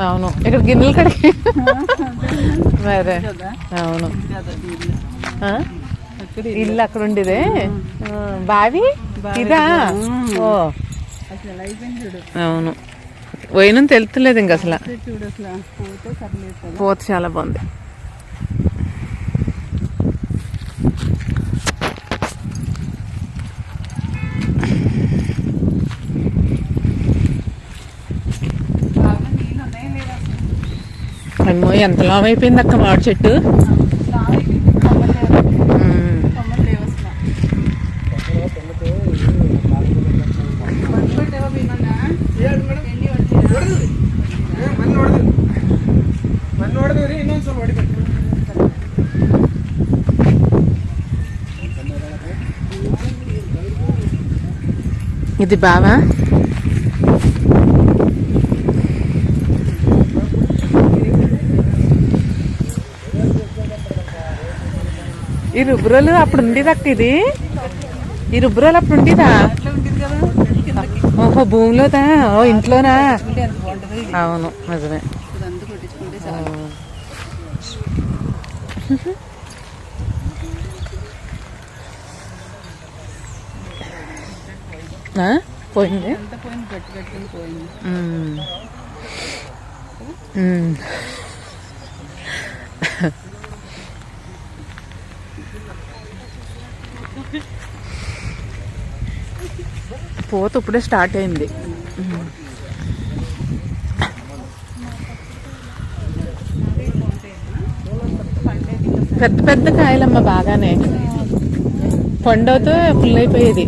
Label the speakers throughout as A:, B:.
A: అవును ఇక్కడ గిన్నెలు కడిగి మరే అవును ఇల్లు అక్కడ ఉండేదే బావి ఇదా ఓ అవును పోయిన తెలుస్తలేదు ఇంక అసలు పోత చాలా బాగుంది అమ్మో ఎంత లావు అయిపోయింది అక్క మామిడి చెట్టు ఇది బావా ఈ రుబ్రోలు అప్పుడు ఉండేది అక్క ఇది ఈ రుబ్రోలు అప్పుడు ఉండేదా ఓహో భూమిలోదా ఓ ఇంట్లోనా అవును నిజమే పోయింది పోత ఇప్పుడే స్టార్ట్ అయింది పెద్ద పెద్ద కాయలమ్మ బాగానే పండుతో ఫుల్ అయిపోయేది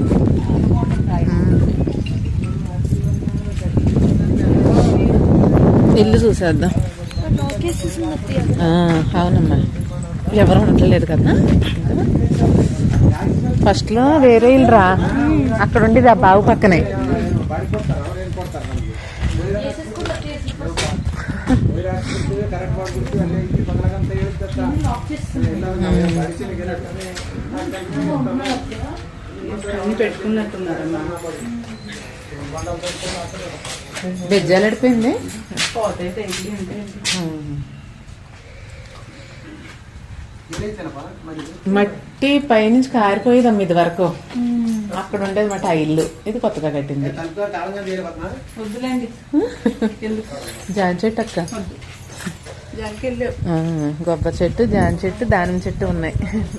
A: ఇల్లు చూసేద్దాం అవునమ్మా ఎవరు ఉండట్లేదు కదా ఫస్ట్ లో వేరే ఇల్లు రా అక్కడ ఉండేది ఆ బావు పక్కనే
B: పెట్టుకున్నట్టున్నారమ్మా
A: బెజ్జాలు అడిపోయింది మట్టి పైనుంచి కారిపోయేదమ్మ ఇది వరకు అక్కడ ఉండేది మాట ఆ ఇల్లు ఇది కొత్తగా కట్టింది జాన్ చెట్టు అక్క కొబ్బరి చెట్టు జాన్ చెట్టు దానిమ్మ చెట్టు ఉన్నాయి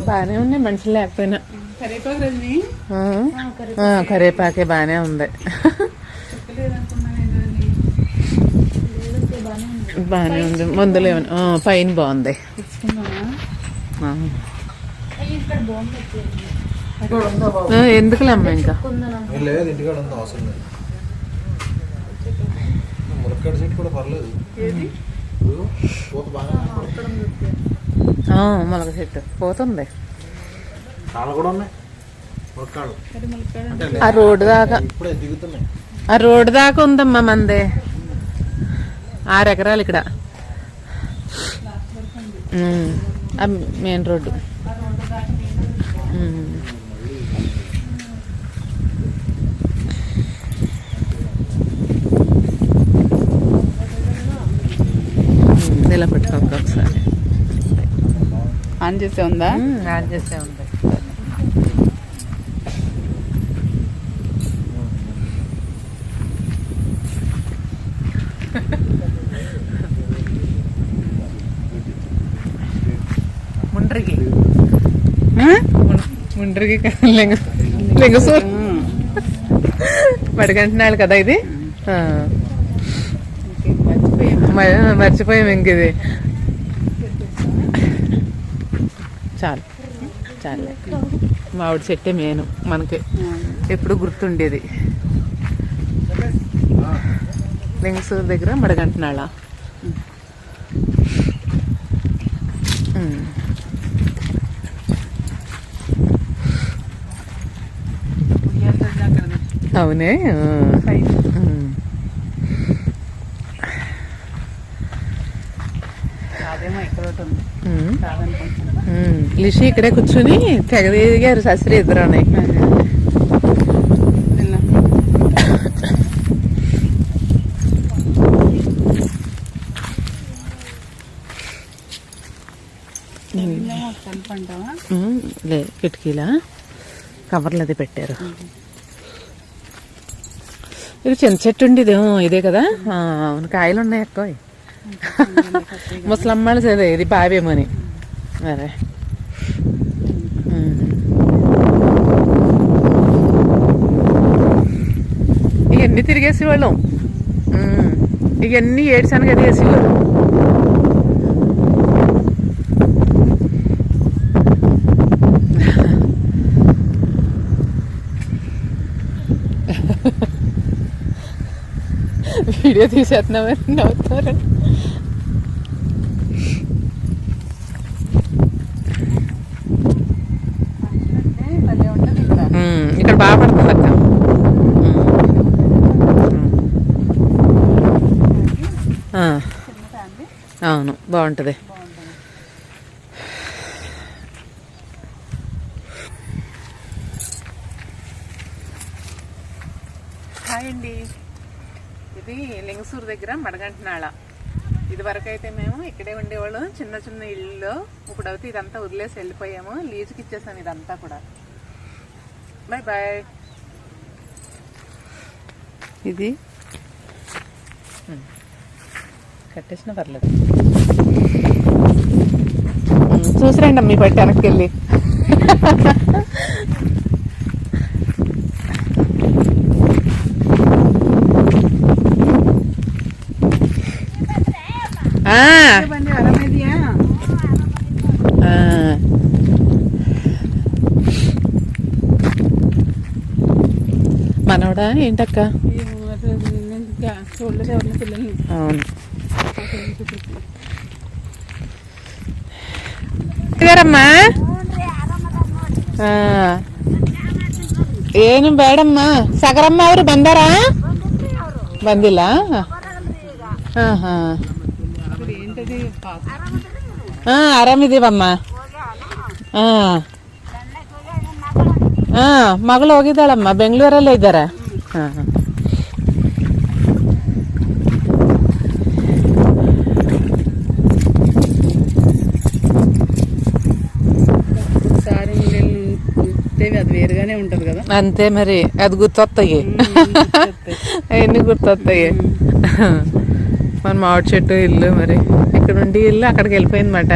A: బాగానే ఉన్నాయి మనుషులు లేకపోయినా కరేపాకే బాగానే ఉంది బాగానే ఉంది మందులు ఏమన్నా పైన బాగుంది ఎందుకులే అమ్మ ఇంకా మొలక చెట్టు పోతుంది ఆ రోడ్డు దాకా ఉందమ్మా మందే 6 ఎకరాలు ఇక్కడ మెయిన్ రోడ్డు ఇలా పెట్టుకోక ఒకసారి
B: ఆన్ చేసే ఉందా
A: ఆన్ చేసే ఉంది ముండ్రికి లింగసూరు మడిగంటున్నాడు కదా ఇది మర్చిపోయాం ఇంక ఇది చాలు చాలే మామిడి చెట్టే మెయిన్ మనకి ఎప్పుడు గుర్తుండేది లింగసూరు దగ్గర మడిగంటున్నాళ్ళ అవునే లిషి ఇక్కడే కూర్చుని తెగదిగారు ససరి ఇద్దరు లే కిటికీలా కవర్లు అది పెట్టారు. ఇది చిన్న చెట్టు ఉండి ఇదేమో ఇదే కదా. అవును, కాయలు ఉన్నాయి ఎక్కువ. ముసలమ్మాళ్ళు చదివే ఇది బావేమోని. అరే ఇవన్నీ తిరిగేసేవాళ్ళం. ఇవన్నీ ఏడ్చాను కదా వేసేవాళ్ళు. వీడియో తీసేస్తున్నామని నవ్వుతారు. ఇక్కడ బాగా పడుతుంది అక్క. అవును, బాగుంటుంది. హాయ్ అండి, ఇది లింగసూరు దగ్గర మడగంటనాళ. ఇది వరకు అయితే మేము ఇక్కడే ఉండేవాళ్ళం, చిన్న చిన్న ఇళ్ళు. ఇప్పుడు అయితే ఇదంతా వదిలేసి వెళ్ళిపోయాము, లీజుకి ఇచ్చేసాను ఇదంతా కూడా. Bye bye.
B: ఇది
A: కట్టేసిన పర్లేదు. చూసిరండి అమ్మ, పట్టి వెనక్కి వెళ్ళి. మనవడా ఏంటక్క? అవును గారమ్మా, ಏನು ಬೇಡಮ್ಮ. ಸಗರಮ್ಮ ಅವರು ಬಂದಾರ? ಬಂದಿಲ್ಲ. ಆರಾಮಿದೀವಮ್ಮ. ಮಗಳು ಹೋಗಿದ್ದಾಳಮ್ಮ, ಬೆಂಗಳೂರಲ್ಲೇ ಇದ್ದಾರೆ.
B: అది వేరుగానే ఉంటది కదా.
A: అంతే మరి, అది గుర్తొస్తాయి, అవన్నీ గుర్తొస్తాయి. మన మామిడి చెట్టు ఇల్లు, మరి ఇక్కడ ఉండి ఇల్లు అక్కడికి వెళ్ళిపోయిందన్నమాట.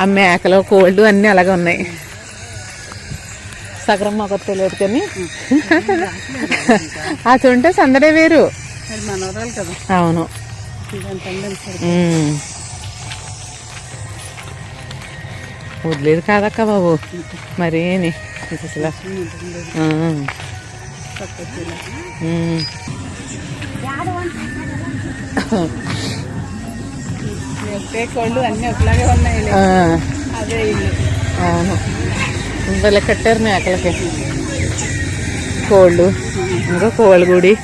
A: ఆ మేకలు కోళ్ళు అన్నీ అలాగే ఉన్నాయి. సగరం మాకు తెలియదు కానీ అది ఉంటే సందడే వేరు. అవును, వదిలేదు కాదక్క బాబు. మరేని అసలు
B: కోళ్ళు అన్నీ ఒకలాగే ఉన్నాయి. అదే ఇల్లు.
A: అవును, భలే కట్టారు మేకలకి. కోళ్ళు, ఇంకా కోళ్ళ గుడి.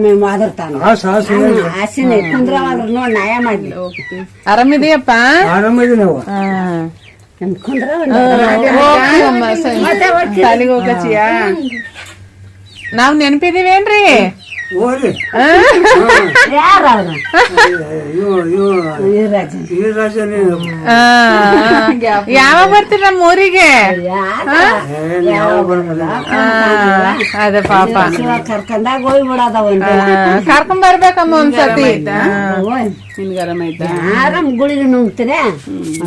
C: మేము ಆದರ್ತಾನ ಆಸಿನ ಕುಂದ್ರವಾದ್ರು ನೋಡಿ ನ್ಯಾಯ ಮಾಡ್ಲಿ.
A: ಆರಾಮಿದೆಯಪ್ಪ?
C: ಆರಾಮಿದಿ ನಾವು
A: ಶಾಲಿಗೆ ಹೋಗಚಿಯಾ? ನಾವ್ ನೆನಪಿದೀವೇನ್ರಿ? ಯಾವಾಗ ಬರ್ತೀರ ನಮ್ಮ ಊರಿಗೆ? ಅದೇ ಪಾಪ
C: ಕರ್ಕೊಂಡಾಗ ಹೋಗ್ಬಿಡದ
A: ಕರ್ಕೊಂಡ್ ಬರ್ಬೇಕಮ್ಮ ಒಂದ್ಸತಿ.
C: ಆರಾಮ್ ಗುಳಿಗೆ ನುಂಗ್ತೀರ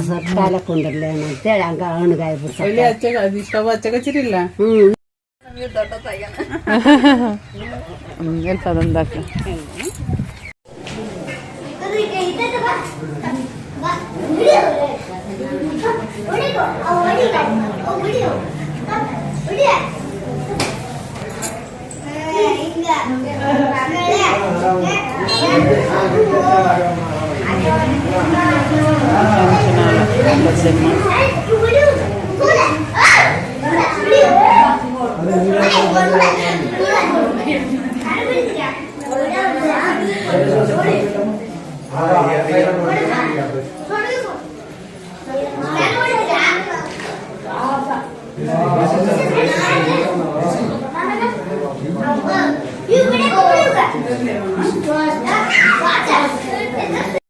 C: ಸ್ವಲ್ಪ ಕಾಲ ಕುಂದಿರ್ಲಿ ಅಂತೇಳಿ ಹಂಗ ಹಣ್ಣಗಾಯ್ಬಿಡ್ತಾರೆ.
B: ಸ್ಟವ್ ಹಚ್ಚಕಚ್ಚಿರಿಲ್ಲ?
A: ಎಂತದಂದಾಕ